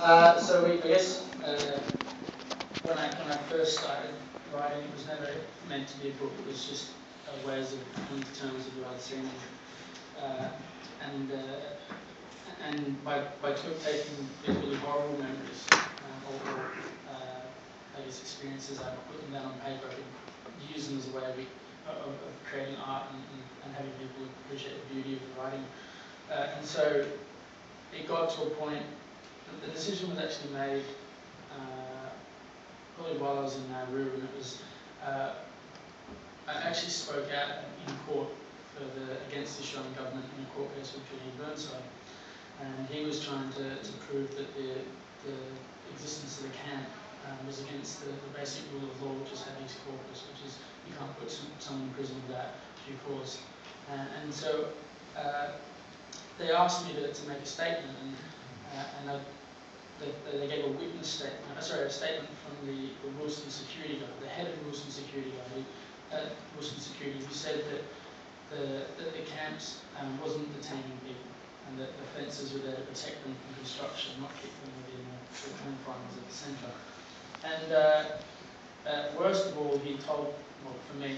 I guess when I first started writing, it was never meant to be a book. It was just ways of coming to terms with what I'd seen, and by taking these really horrible memories or I guess experiences, I put them down on paper. I could use them as a way of creating art and having people appreciate the beauty of the writing. And so it got to a point. The decision was actually made probably while I was in Nauru, and it was I actually spoke out in court against the Australian government in a court case with Julian Burnside, and he was trying to prove that the existence of the camp was against the basic rule of law, which is habeas corpus, which is you can't put someone in prison without due cause. And so they asked me to make a statement, and they gave a witness statement, a statement from the Wilson security guard, the head of Wilson security guard, Wilson Security, who said that the camps wasn't detaining people, and that the fences were there to protect them from construction, not keep them within the confines of the centre. And worst of all, he told, well, for me,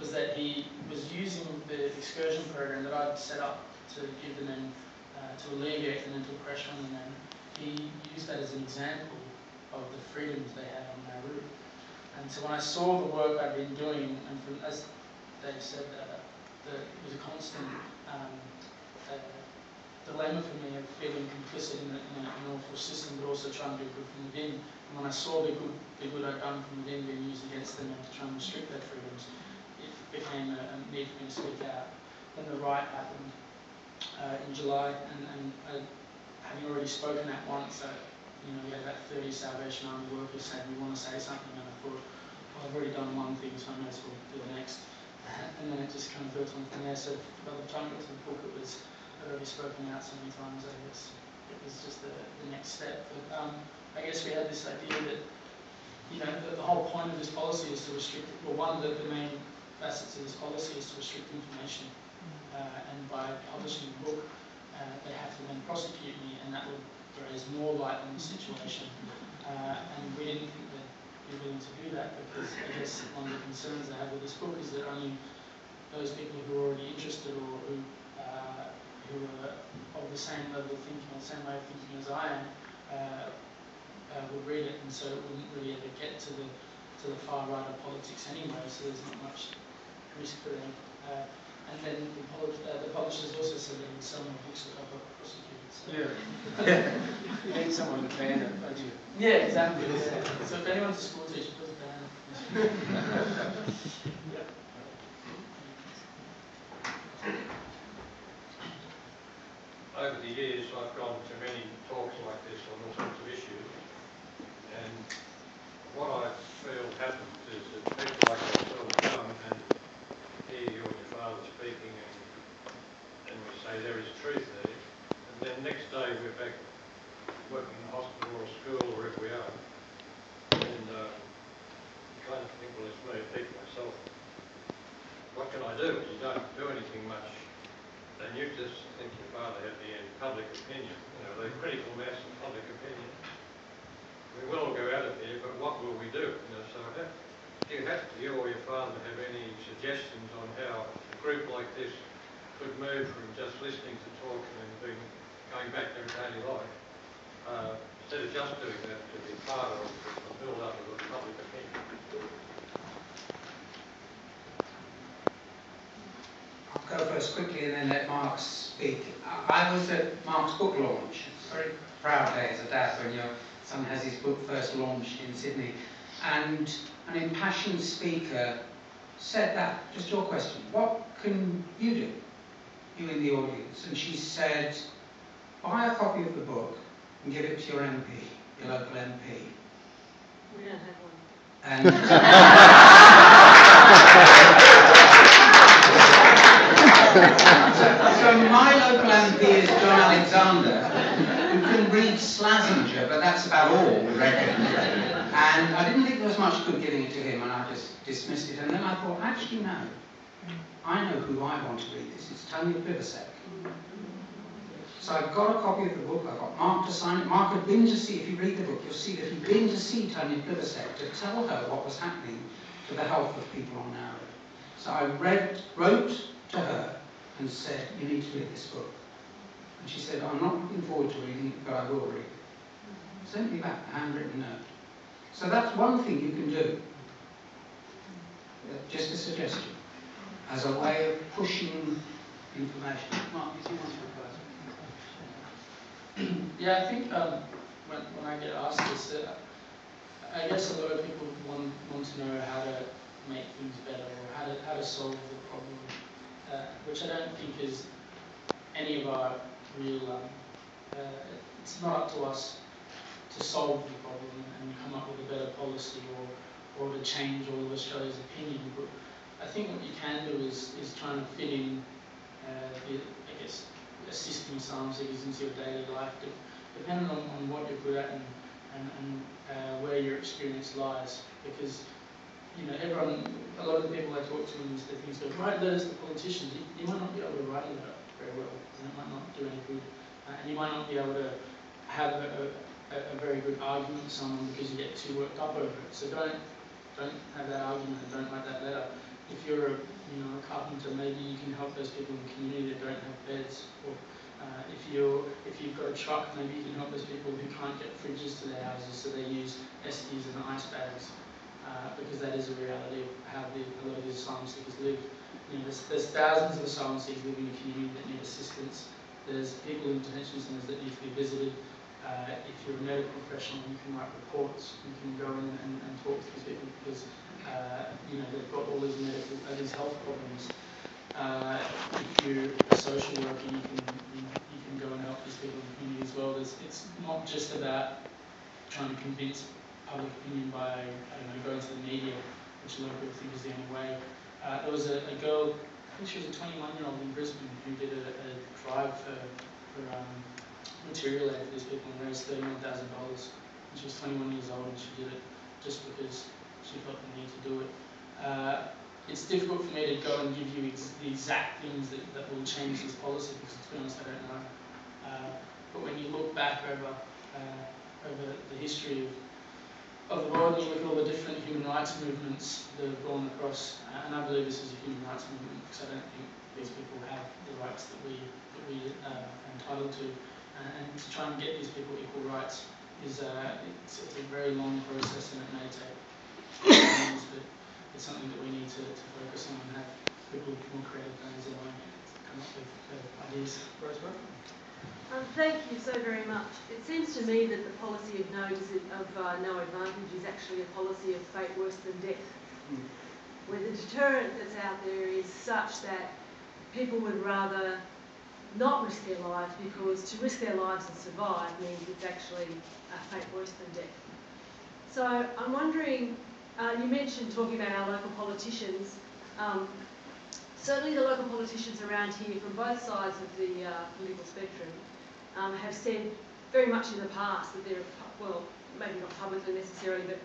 was that he was using the excursion program that I'd set up to give the men, to alleviate the mental pressure on the men. He used that as an example of the freedoms they had on Nauru. And so when I saw the work I'd been doing, and as Dave said, it was a constant dilemma for me of feeling complicit in an awful system, but also trying to do good from within. And when I saw the good I'd done from within being used against them and to try and restrict their freedoms, it became a need for me to speak out. Then the riot happened in July, and having already spoken out once, we had about 30 Salvation Army workers saying we want to say something, and I thought, well, I've already done one thing, so I may as well do the next. And then it just kind of built on from there. So by the time I got to the book, I'd already spoken out so many times. I guess it was just the next step. But I guess we had this idea that the whole point of this policy is to restrict. Well, one of the main facets of this policy is to restrict information, and by publishing the book, they have to then prosecute me, and that would raise more light on the situation. And we didn't think they'd be willing to do that, because I guess one of the concerns they have with this book is that only those people who are already interested or who are of the same level of thinking or the same way of thinking as I am would read it, and so it wouldn't really ever get to the far right of politics anyway. So there's not much risk for them. And then the publishers also said they would sell more books if I got prosecuted. So. Yeah. You need someone to ban it, don't you? Yeah, exactly. Yeah. So if anyone's a school teacher, please ban it. Yeah. Over the years, I've gone to many talks like this on all sorts of issues, and what I feel happens is that people like yourself come and hear you and your father speaking, and we say there is truth there, and then next day we're back working in a hospital or a school or wherever we are, and you kind of think, well, it's me, people myself, what can I do? You don't do anything much. And you just think your father had the public opinion, the critical mass of public opinion. We will all go out of here, but what will we do? So do you or your father have any suggestions on how a group like this could move from just listening to talk and then going back to their daily life, instead of just doing that, to be part of the build-up of the public opinion? I'll go first quickly and then let Mark speak. I was at Mark's book launch. It's a very proud day as a dad when your son has his book first launched in Sydney. And an impassioned speaker said that, just your question, what can you do, you in the audience? And she said, buy a copy of the book and give it to your MP, your local MP. We don't have one. And so my local MP is John Alexander, who can read Slazenger, but that's about all, we reckon. And I didn't think there was much good giving it to him, and I just dismissed it. And then I thought, actually, no. I know who I want to read this. It's Tony Plibersek. So I got a copy of the book, I got Mark to sign it. Mark had been to see, if you read the book, you'll see that he'd been to see Tanya Plibersek to tell her what was happening to the health of people on Narrow. So I wrote to her and said, you need to read this book. And she said, I'm not looking forward to reading it, but I will read it. Sent me back a handwritten note. So that's one thing you can do. Just a suggestion, as a way of pushing information. Mark, did you want to reply? Yeah, I think when I get asked this, I guess a lot of people want to know how to make things better or how to solve the problem, which I don't think is any of our real. It's not up to us to solve the problem and come up with a better policy or to change all of Australia's opinion. But I think what you can do is trying to fit in I guess, assisting asylum seekers into your daily life, depending on what you're good at and where your experience lies. Because, you know, a lot of the people I talk to in these things go, write letters to politicians. You might not be able to write a letter very well, and it might not do any good. And you might not be able to have a very good argument with someone because you get too worked up over it. So don't have that argument and don't write that letter. If you're a carpenter, maybe you can help those people in the community that don't have beds. Or if you've got a truck, maybe you can help those people who can't get fridges to their houses, so they use esties and ice bags, because that is a reality of how a lot of these asylum seekers live. You know, there's thousands of asylum seekers living in the community that need assistance. There's people in detention centres that need to be visited. If you're a medical professional, you can write reports. You can go in and talk to these people because you know, they've got all these these health problems. If you're a social worker, you can go and help these people in the community as well. It's not just about trying to convince public opinion by going to the media, which a lot of people think is the only way. There was a girl, I think she was a 21-year-old in Brisbane, who did a drive for material aid for these people and raised $31,000. And she was 21 years old and she did it just because she felt the need to do it. It's difficult for me to go and give you the exact things that will change this policy because, to be honest, I don't know. But when you look back over the history of the world and you look at all the different human rights movements that have gone across, and I believe this is a human rights movement because I don't think these people have the rights that we are entitled to. And to try and get these people equal rights is it's a very long process and it may take years, but it's something that we need to focus on and have people with more creative brains in mind come up with ideas. Rosemary? Thank you so very much. It seems to me that the policy of no advantage is actually a policy of fate worse than death, where the deterrent that's out there is such that people would rather not risk their lives, because to risk their lives and survive means it's actually a fate worse than death. So I'm wondering, you mentioned talking about our local politicians. Certainly the local politicians around here from both sides of the political spectrum have said very much in the past that they're, well, maybe not publicly necessarily, but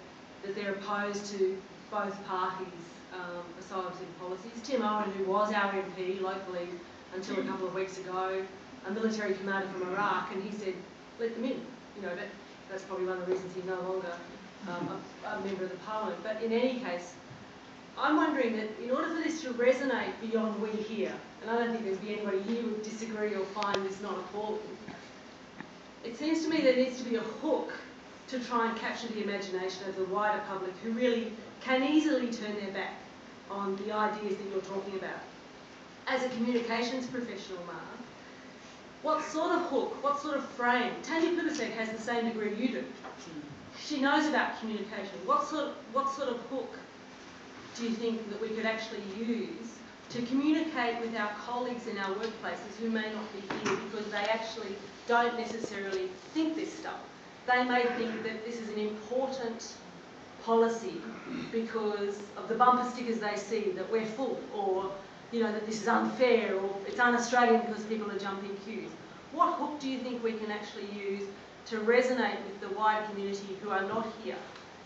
that they're opposed to both parties' asylum seeking policies. Tim Owen, who was our MP locally until a couple of weeks ago, a military commander from Iraq, and he said, let them in. You know, that's probably one of the reasons he's no longer a member of the parliament. But in any case, I'm wondering that in order for this to resonate beyond we here, and I don't think there's be anybody here who would disagree or find this not appalling, it seems to me there needs to be a hook to try and capture the imagination of the wider public who really can easily turn their back on the ideas that you're talking about. As a communications professional, Mark, what sort of hook, what sort of frame? Tanya Plibersek has the same degree you do. She knows about communication. What sort of hook do you think that we could actually use to communicate with our colleagues in our workplaces who may not be here because they actually don't necessarily think this stuff? They may think that this is an important policy because of the bumper stickers they see that we're full, or that this is unfair, or it's un-Australian because people are jumping queues. What hook do you think we can actually use to resonate with the wider community who are not here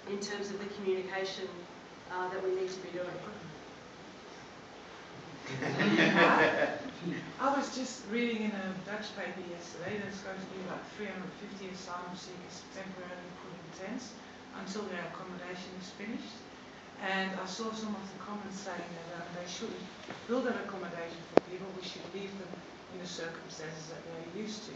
in terms of the communication that we need to be doing? I was just reading in a Dutch paper yesterday there's going to be about 350 asylum seekers temporarily put in tents until their accommodation is finished. And I saw some of the comments saying that they shouldn't build an accommodation for people, we should leave them in the circumstances that they're used to.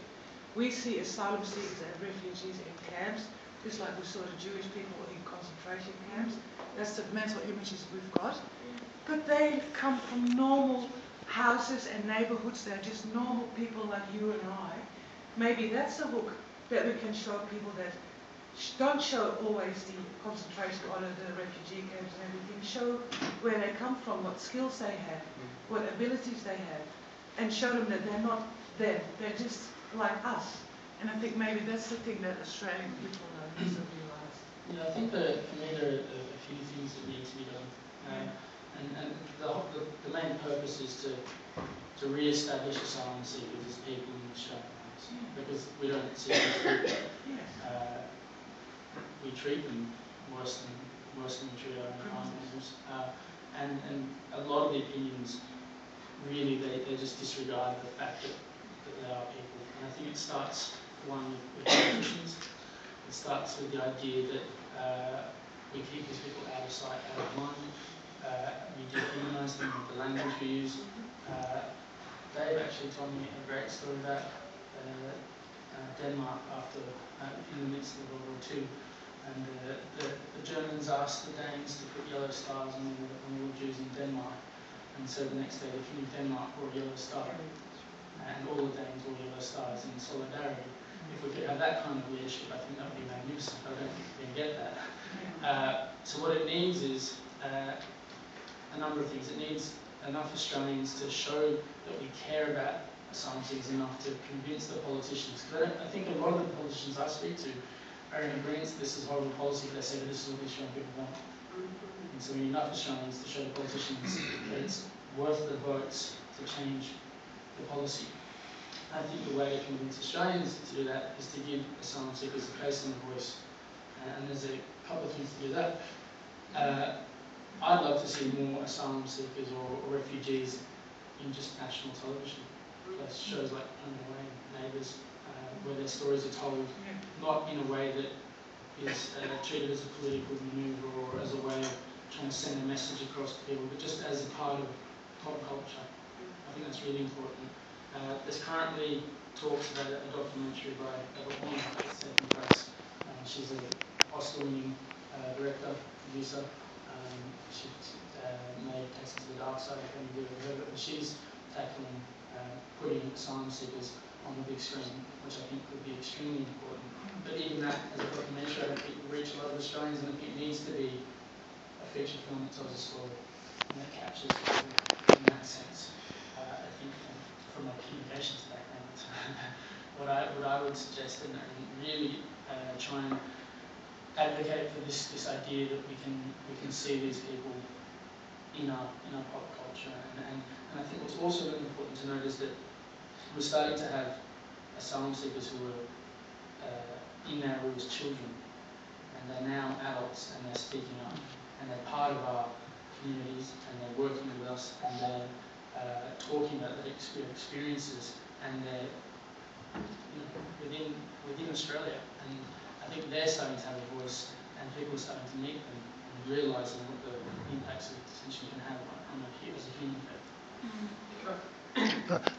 We see asylum seekers and refugees in camps, just like we saw the Jewish people in concentration camps. That's the mental images we've got. But they come from normal houses and neighborhoods. They're just normal people like you and I. Maybe that's the hook that we can show people that don't show always the concentration or the refugee camps and everything. Show where they come from, what skills they have, what abilities they have, and show them that they're not them. They're just like us. And I think maybe that's the thing that Australian people need to realise. Yeah, I think that for me there are a few things that need to be done. And the main purpose is to re-establish asylum seekers as people in Australia, because we don't see them treated. We treat them worse than we treat our own animals. And a lot of the opinions really they just disregard the fact that they are people. And I think it starts one with politicians. It starts with the idea that we keep these people out of sight, out of mind. We dehumanise them with the language we use. Dave actually told me a great story about Denmark in the midst of World War II. And the Germans asked the Danes to put yellow stars on all the Jews in Denmark. And so the next day the King of Denmark wore a yellow star. And all the Danes wore yellow stars in solidarity. If we could have that kind of leadership, I think that would be magnificent. I don't think we can get that. So what it needs is a number of things. It needs enough Australians to show that we care about asylum seekers enough to convince the politicians. Because I think a lot of the politicians I speak to are in agreement that this is horrible policy, but they say that this is what the Australian people want. And so we need enough Australians to show the politicians that it's worth the votes to change the policy. I think the way to convince Australians to do that is to give asylum seekers a place and a voice. And there's a couple of things to do that. I'd love to see more asylum seekers or refugees in just national television. Plus shows like Home and Away, Neighbours, where their stories are told, not in a way that is treated as a political manoeuvre or as a way of trying to send a message across to people, but just as a part of pop culture. I think that's really important. There's currently talks about a documentary by a woman that's taking place. She's an Oscar-winning director, producer. She made Takes Us to the Dark Side, if any of you have heard of it. She's tackling putting asylum seekers on the big screen, which I think would be extremely important. But even that, as a documentary, I don't think will reach a lot of Australians, and I think it needs to be a feature film that tells a story and that captures people in that sense. I think from my communications background, what I would suggest and really try and advocate for this idea that we can see these people in our pop culture, and I think what's also really important to note is that we're starting to have asylum seekers who were in our as children, and they're now adults and they're speaking up, and they're part of our communities, and they're working with us, and they're talking about their experiences, and they're within Australia, and I think they're starting to have a voice, and people are starting to meet them and realising what the impacts of detention can have on as a human effect.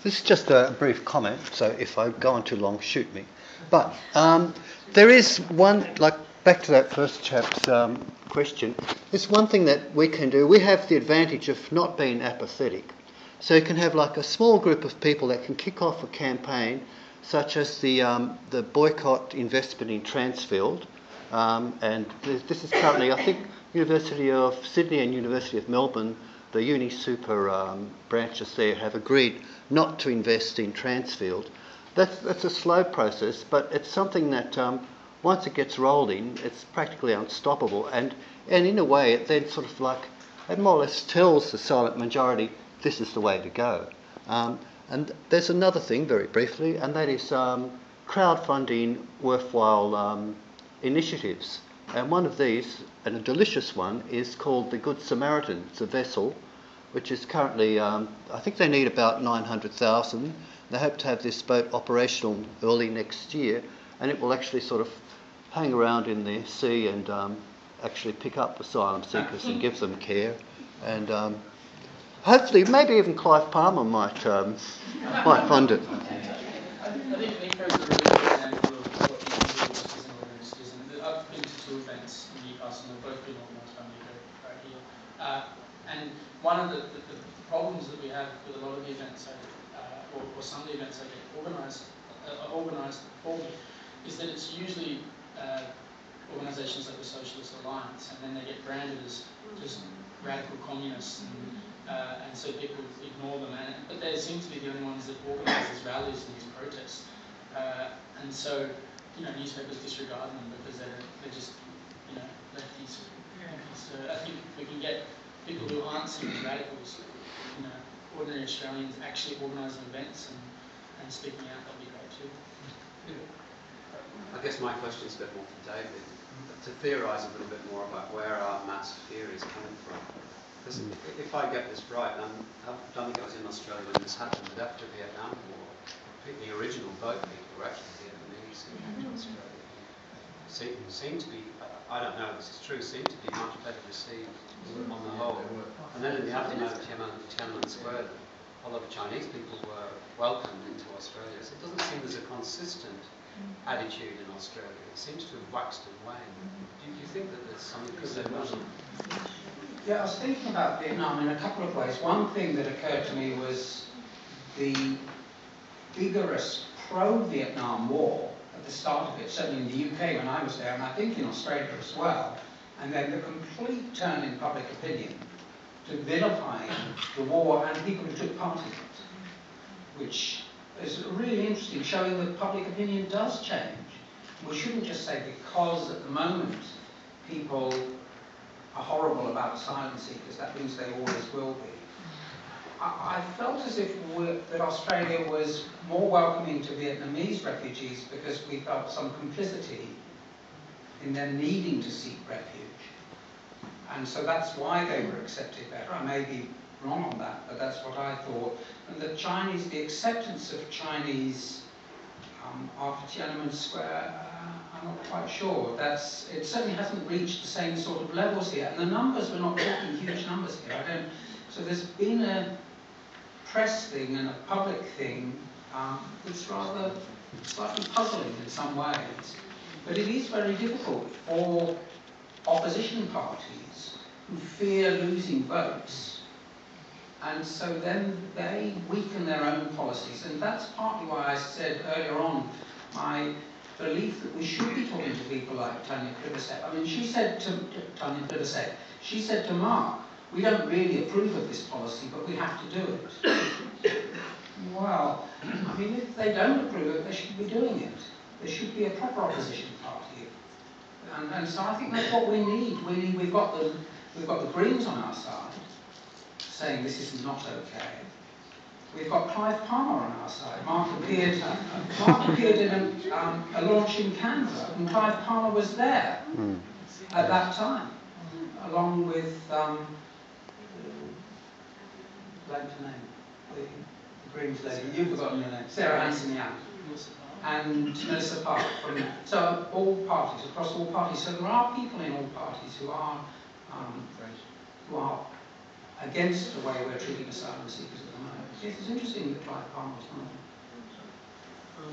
This is just a brief comment, so if I go on too long, shoot me. But there is one, like back to that first chap's question, there's one thing that we can do. We have the advantage of not being apathetic. So you can have like a small group of people that can kick off a campaign, such as the boycott investment in Transfield. And this is currently, I think, University of Sydney and University of Melbourne, the uni super branches there have agreed not to invest in Transfield. That's a slow process, but it's something that once it gets rolling, it's practically unstoppable. And in a way, it then sort of like, it more or less tells the silent majority, this is the way to go. And there's another thing, very briefly, and that is crowdfunding worthwhile initiatives. And one of these, and a delicious one, is called the Good Samaritan. It's a vessel which is currently, I think they need about 900,000. They hope to have this boat operational early next year, and it will actually sort of hang around in the sea and actually pick up asylum seekers and give them care. And hopefully, maybe even Clive Palmer might fund it. I think there's a really good example of what you can do as an organisation. I've been to 2 events in Newcastle, and they've both been organised by Nico right here. And one of the problems that we have with a lot of the events, or some of the events that get organised for me, is that it's usually organisations like the Socialist Alliance, and then they get branded as just radical communists, and so people ignore them. But they seem to be the only ones that organise these rallies and these protests, and so newspapers disregard them because they're just lefties. So I think we can get people who aren't seen as radicals, ordinary Australians, actually organising events and speaking out. That'd be great too. I guess my question is a bit more for David, to theorise a little bit more about where our mass fear is coming from. Because if I get this right, I don't think I was in Australia when this happened, but after the Vietnam War, the original boat people were actually Vietnamese who came to Australia. Seem to be, I don't know if this is true, seem to be much better received on the whole. And then in the aftermath of Tiananmen Square, a lot of Chinese people were welcomed into Australia. So it doesn't seem there's a consistent attitude in Australia. It seems to have waxed and waned. Do you think that there's something to say about it? Yeah, I was thinking about Vietnam in a couple of ways. One thing that occurred to me was the vigorous pro-Vietnam War at the start of it, certainly in the UK when I was there, and I think in Australia as well, and then the complete turn in public opinion to vilifying the war and people who took part in it, which is really interesting, showing that public opinion does change. We shouldn't just say because at the moment people are horrible about asylum seekers, that means they always will be. I felt as if that Australia was more welcoming to Vietnamese refugees because we felt some complicity in them needing to seek refuge. And so that's why they were accepted better. I may be wrong on that, but that's what I thought. And the acceptance of Chinese after Tiananmen Square, I'm not quite sure. It certainly hasn't reached the same sort of levels here. And the numbers, we're not talking huge numbers here. So there's been a press thing and a public thing that's rather slightly puzzling in some ways. But it is very difficult for opposition parties who fear losing votes, and so then they weaken their own policies. And that's partly why I said earlier on my belief that we should be talking to people like Tanya Plibersek. I mean, she said to Tanya Plibersek, she said to Mark, we don't really approve of this policy, but we have to do it. Well, I mean, if they don't approve of it, they should be doing it. There should be a proper opposition party. And so I think that's what we need. We've got the Greens on our side, saying this is not okay. We've got Clive Palmer on our side. Mark appeared in a launch in Canberra, and Clive Palmer was there at that time, along with the Greens lady. You've forgotten her name. Sarah Hanson-Young. And Melissa Park, so all parties, across all parties. So there are people in all parties who are against the way we're treating asylum seekers at the moment. Yes, it's interesting that Clive Palmer was one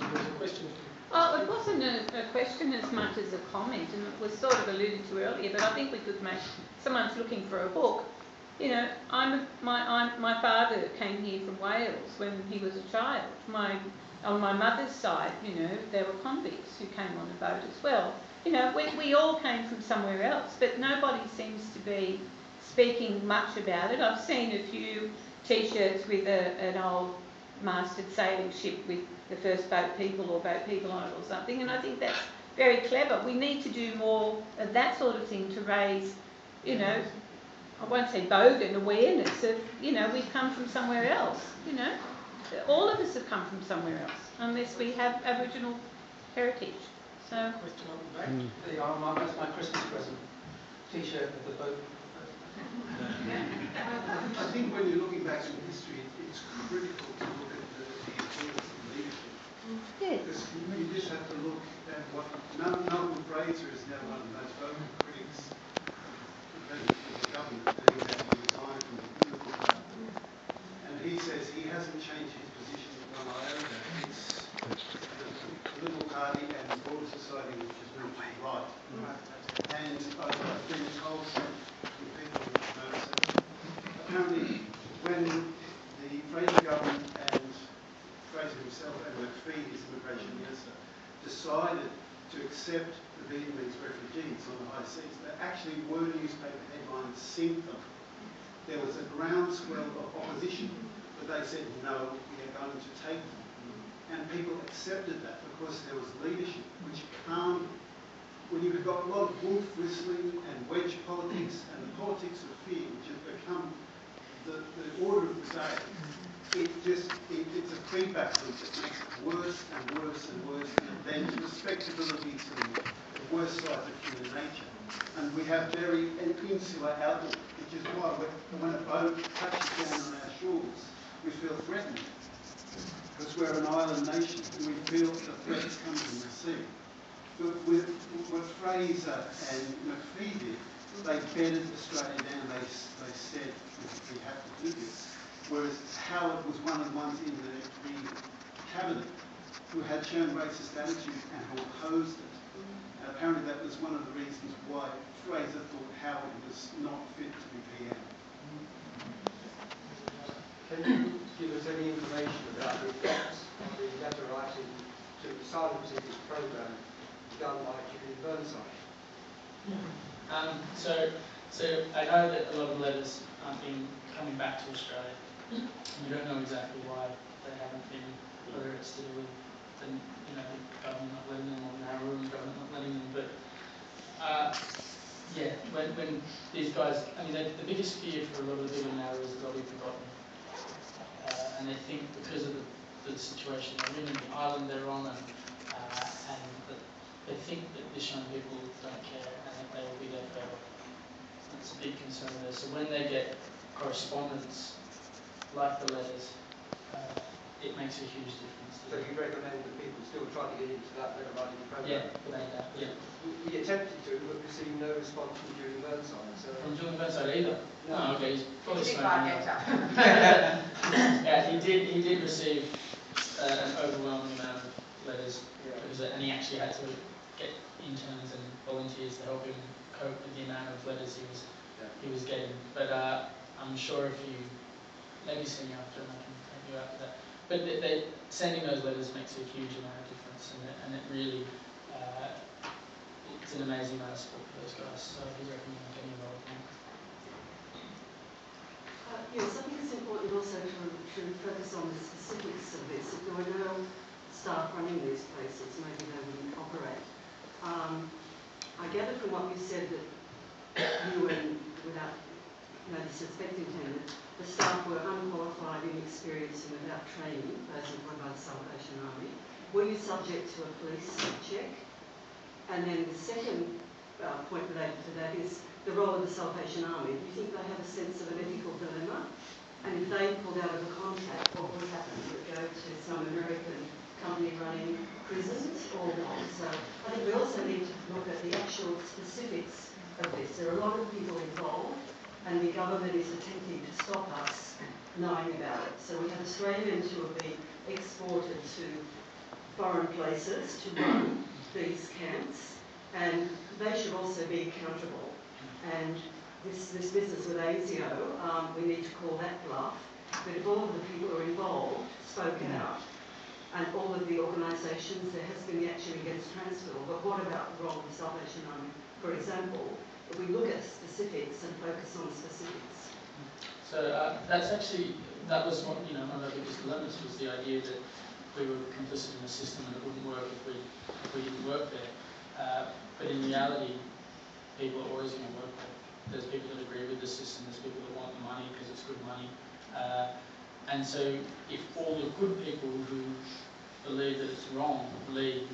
of them. There's a question. Oh, it wasn't a question as much as a comment, and it was sort of alluded to earlier, but I think we could make, someone's looking for a book. My father came here from Wales when he was a child. On my mother's side, there were convicts who came on the boat as well. We all came from somewhere else, but nobody seems to be speaking much about it. I've seen a few T-shirts with an old masted sailing ship with the first boat people or boat people on it or something, and I think that's very clever. We need to do more of that sort of thing to raise, I won't say bogan awareness of, we've come from somewhere else, All of us have come from somewhere else, unless we have Aboriginal heritage. So. Question on the back. There you are, Mark. That's my Christmas present. T-shirt with the boat. I think when you're looking back in history, it's critical to look at the importance of leadership. Yes. Because you just have to look at what Malcolm Fraser is now one of the most vocal critics of the government, and he's actually resigned from the political party. And he says he hasn't changed his position one iota. It's the Liberal Party and the broader society which has moved to the right. And I've been told from people who know that apparently when the Fraser government and Fraser himself and McPhee, his immigration minister, decided to accept the Vietnamese refugees on the high seas, there actually were newspaper headlines synced them. There was a groundswell of opposition, but they said, no, we are going to take them. And people accepted that because there was leadership, which calmed. When you've got a lot of wolf whistling and wedge politics and the politics of fear, which has become the order of the day, it's a feedback loop that makes it worse and worse and worse, and then respectability to the worst sides of human nature. And we have very an insular outlook, which is why when a boat touches down on our shores, we feel threatened. Because we're an island nation, and we feel the threats come from the sea. But with what Fraser and McPhee did, they bedded Australia down. They said we have to do this. Whereas Howard was one of the ones in the cabinet who had shown racist attitudes and who opposed it. And apparently that was one of the reasons why Fraser thought Howard was not fit to be PM. Can you give us any information about the effects of the letter writing to the asylum seekers program done by Julian Burnside? So I know that a lot of letters aren't been coming back to Australia. We don't know exactly why they haven't been, whether it's to do with the government not letting them or Nauru's government not letting them. But yeah, when these guys, I mean, the biggest fear for a lot of the people in Nauru is that they'll be forgotten, and they think because of the situation they're in, the island they're on, and that they think that this young people don't care and that they will be there forever. That's a big concern there. So when they get correspondence like the letters, it makes a huge difference. So you recommend that people still try to get into that letter writing program? Yeah, without doubt, yeah. We attempted to, but received no response from Julian Burnside. So From Julian Burnside either? No. Oh, okay, he's probably He did smoking. get up. Yeah, he did receive an overwhelming amount of letters, and he actually had to get interns and volunteers to help him cope with the amount of letters he was getting. But I'm sure if you maybe send me after, and I can take you after that. But sending those letters makes a huge amount of difference, and it really it's an amazing amount of support for those guys. So I do recommend getting involved in it. Yes, I think it's important also to focus on the specifics of this. If there were no staff running these places, maybe they wouldn't operate. I gather from what you said that you and, without disrespecting him, the staff were unqualified, inexperienced and without training, those employed by the Salvation Army. Were you subject to a police check? And then the second point related to that is the role of the Salvation Army. Do you think they have a sense of an ethical dilemma? And if they pulled out of a contract, what would happen? Would it go to some American company running prisons or what? So I think we also need to look at the actual specifics of this. There are a lot of people involved, and the government is attempting to stop us knowing about it. So we have Australians who have been exported to foreign places to run these camps, and they should also be accountable. And this business with ASIO, we need to call that bluff. But if all of the people who are involved spoke out, and all of the organisations, there has been the action against Transfill, but what about the role of the Salvation Army? For example, if we look at specifics and focus on specifics. So that was one of our biggest dilemmas, was the idea that we were complicit in a system and it wouldn't work if we didn't work there. But in reality, people are always going to work there. There's people that agree with the system, there's people that want the money because it's good money. And so if all the good people who believe that it's wrong leave,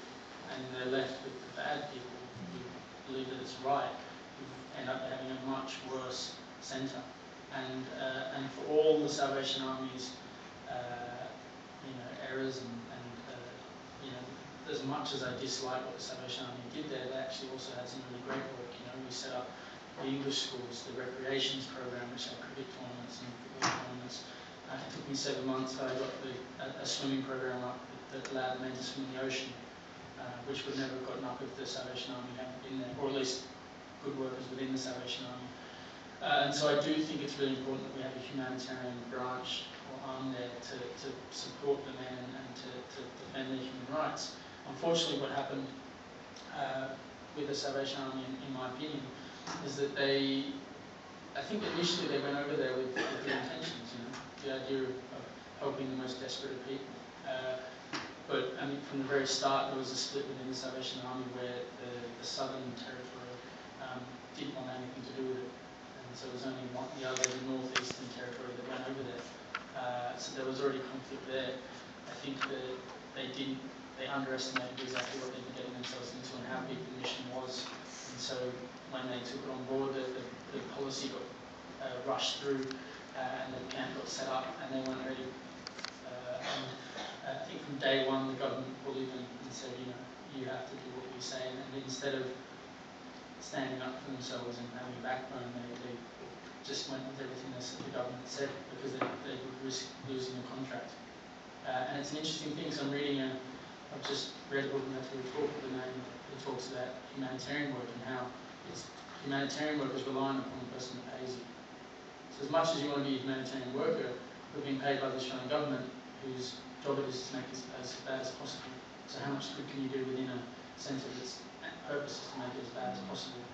and they're left with the bad people who believe that it's right, you end up having a much worse centre. And for all the Salvation Army's errors and as much as I dislike what the Salvation Army did there, they actually also had some really great work. We set up the English schools, the recreations program, which had cricket tournaments and football tournaments. It took me 7 months, but I got a swimming program up that allowed men to swim in the ocean, which would never have gotten up if the Salvation Army hadn't been there, or at least good workers within the Salvation Army. And so I do think it's really important that we have a humanitarian branch or arm there to support the men and to defend their human rights. Unfortunately, what happened with the Salvation Army, in my opinion, is that I think initially they went over there with good intentions, the idea of helping the most desperate of people. But I mean, from the very start, there was a split within the Salvation Army where the Southern Territory didn't want anything to do with it. And so there was only the Northeastern Territory that went over there. So there was already conflict there. I think that they underestimated exactly what they'd be getting themselves into and how big the mission was. And so when they took it on board, the policy got rushed through and the camp got set up and they weren't ready. I think from day one the government bullied them and said, you have to do what we say. And instead of standing up for themselves and having a backbone, they just went with everything the government said because they would risk losing the contract. And it's an interesting thing, so I've just read a book and that's a report with the name that talks about humanitarian work and how humanitarian work is reliant upon the person that pays you. So as much as you want to be a humanitarian worker, you're being paid by the Australian government, whose job it is to make it as bad as possible. So how much good can you do within a centre that's purpose is to make it as bad as possible?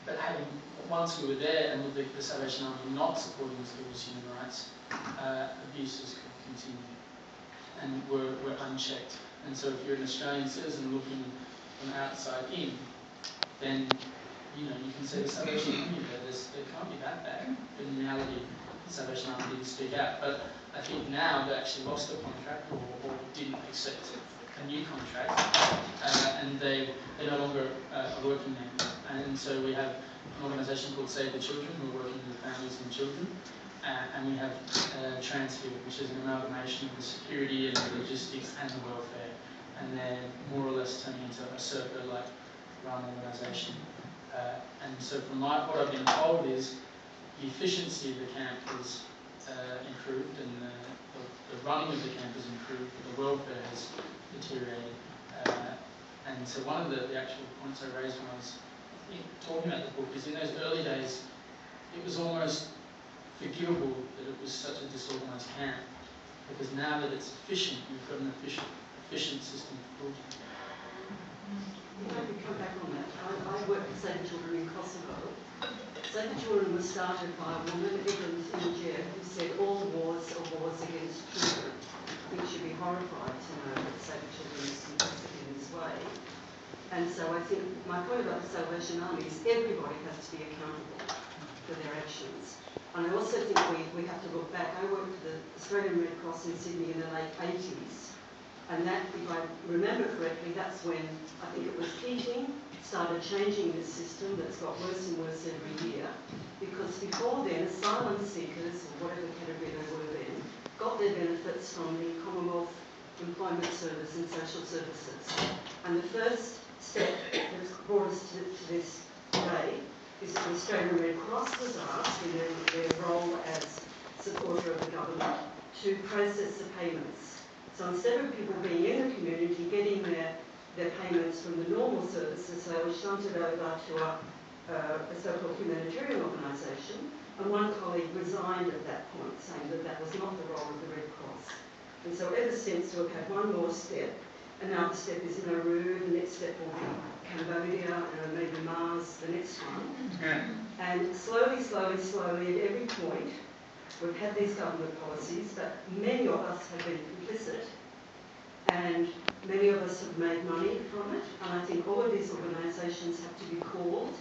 But once we were there and with the Salvation Army not supporting the people's human rights, abuses could continue and were unchecked. And so if you're an Australian citizen looking from outside in, then you can say the Salvation Army it can't be that bad. But in reality, the Salvation Army didn't speak out. But I think now they actually lost the contract or didn't accept a new contract, and they're no longer working there. And so we have an organisation called Save the Children who are working with families and children. And we have Transfer, which is an amalgamation of the security and the logistics and the welfare. And they're more or less turning into a circle-like run organisation. And so from what I've been told is the efficiency of the camp is improved and the running of the camp has improved, but the welfare has deteriorated. And so one of the actual points I raised when I was talking about the book is in those early days, it was almost forgivable that it was such a disorganised camp, because now that it's efficient, you've got an efficient system for cruelty. If I could come back on that, I worked with Save the Children in Kosovo. Save the Children was started by a woman, Evelyn Singer, who said all wars are wars against children. I think she'd be horrified to know that Save the Children is complicit in this way. And so I think my point about the Salvation Army is everybody has to be accountable for their actions. And I also think we have to look back. I worked with the Australian Red Cross in Sydney in the late 80s. And that, if I remember correctly, that's when I think it was Keating started changing this system that's got worse and worse every year. Because before then, asylum seekers, or whatever category they were then, got their benefits from the Commonwealth Employment Service and Social Services. And the first step that's brought us to this day is that the Australian Red Cross was asked in their role as supporter of the government to process the payments. So instead of people being in the community getting their payments from the normal services, they were shunted over to a so-called humanitarian organisation, and one colleague resigned at that point, saying that that was not the role of the Red Cross. And so ever since we've had one more step, and now the step is Nauru, the next step will be Cambodia, and maybe Mars, the next one. And slowly, at every point, we've had these government policies, but many of us have been complicit, and many of us have made money from it, and I think all of these organisations have to be called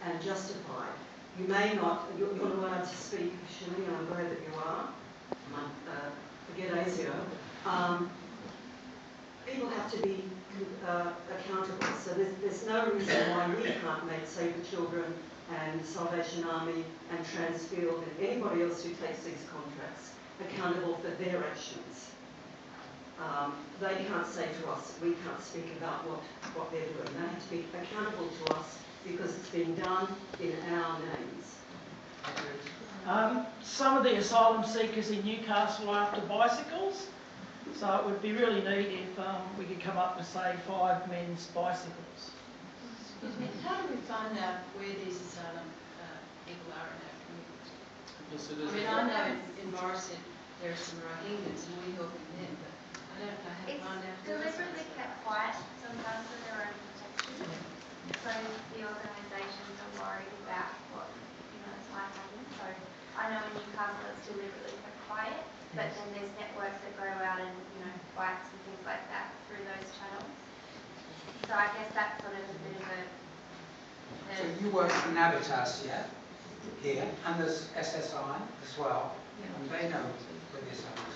and justified. You may not, you're not allowed to speak officially, and I'm glad that you are. Forget ASIO. People have to be accountable. So there's there's no reason why we can't make Save the Children and Salvation Army and Transfield and anybody else who takes these contracts accountable for their actions. They can't say to us, we can't speak about what they're doing. They have to be accountable to us because it's been done in our names. Some of the asylum seekers in Newcastle are after bicycles, so it would be really neat if we could come up with, say, 5 men's bicycles. Excuse me, how do we find out where these asylum people are in our community? Yes, I mean, I know in Morrison there are some Rohingyas and we're helping them, but I don't know how to It's find out. deliberately kept quiet, sometimes for their own protection. So the organisations are worried about what might happen. So I know in Newcastle it's deliberately kept quiet, but then there's networks that go out and bikes and things like that through those channels. So I guess that's sort of a bit of a. So you work for Navitas, yeah, here, and there's SSI as well, and they know where this happens.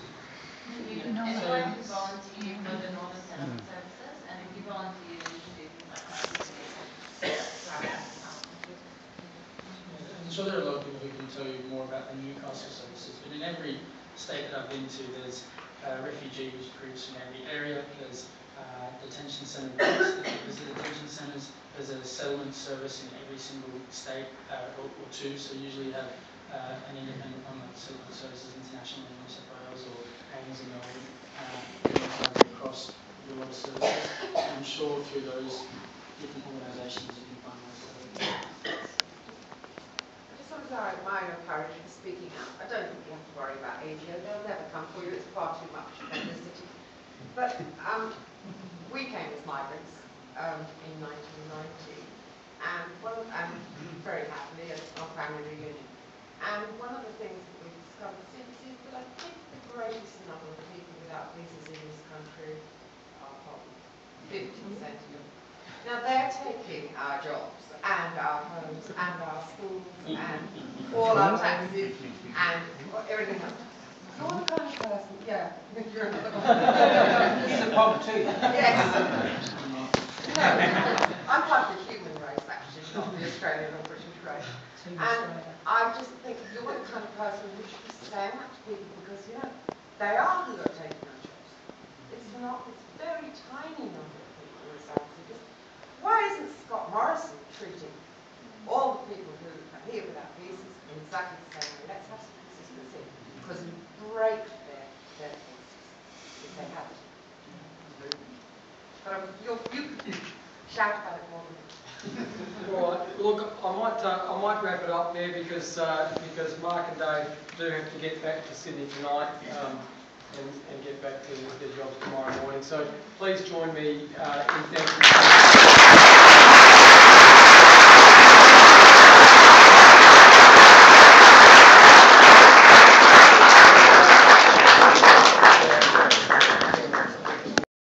And I can volunteer for the Northern Settlement Services, and if you volunteer, then you can do things like that. I'm sure there are a lot of people who can tell you more about the Newcastle services, but in every state that I've been to, there's refugee groups in every area. There's detention centre groups that visit detention centres. There's a settlement service in every single state or two. So usually you have an independent one like Settlement Services International in New South Wales or AIMS in Melbourne across a lot of services. And I'm sure through those different organisations you can find those services. My encouragement speaking out. I don't think you have to worry about AGO. They'll never come for you. It's far too much publicity. But we came as migrants in 1990, and very happily at our family reunion. And one of the things that we've discovered since is that I think the greatest number of people without visas in this country are probably 50% of them. Now they're taking our jobs and our homes and our schools and all our taxes and everything else. You're the kind of person, yeah. You're another one. He's a pop too. Yes. No, I'm part of the human race actually, not the Australian or British race. And I just think you're the kind of person who should be saying that to people because, they are who are taking our jobs. It's not, it's a very tiny number of people who are asylum seekers. Why isn't Scott Morrison treating all the people who are here without visas in exactly the same way? Let's have some consistency because we break their cases if they have it. But you can shout about it more than me. All right. Look, I might wrap it up there because Mark and Dave do have to get back to Sydney tonight and get back to their jobs tomorrow morning. So please join me in thanking.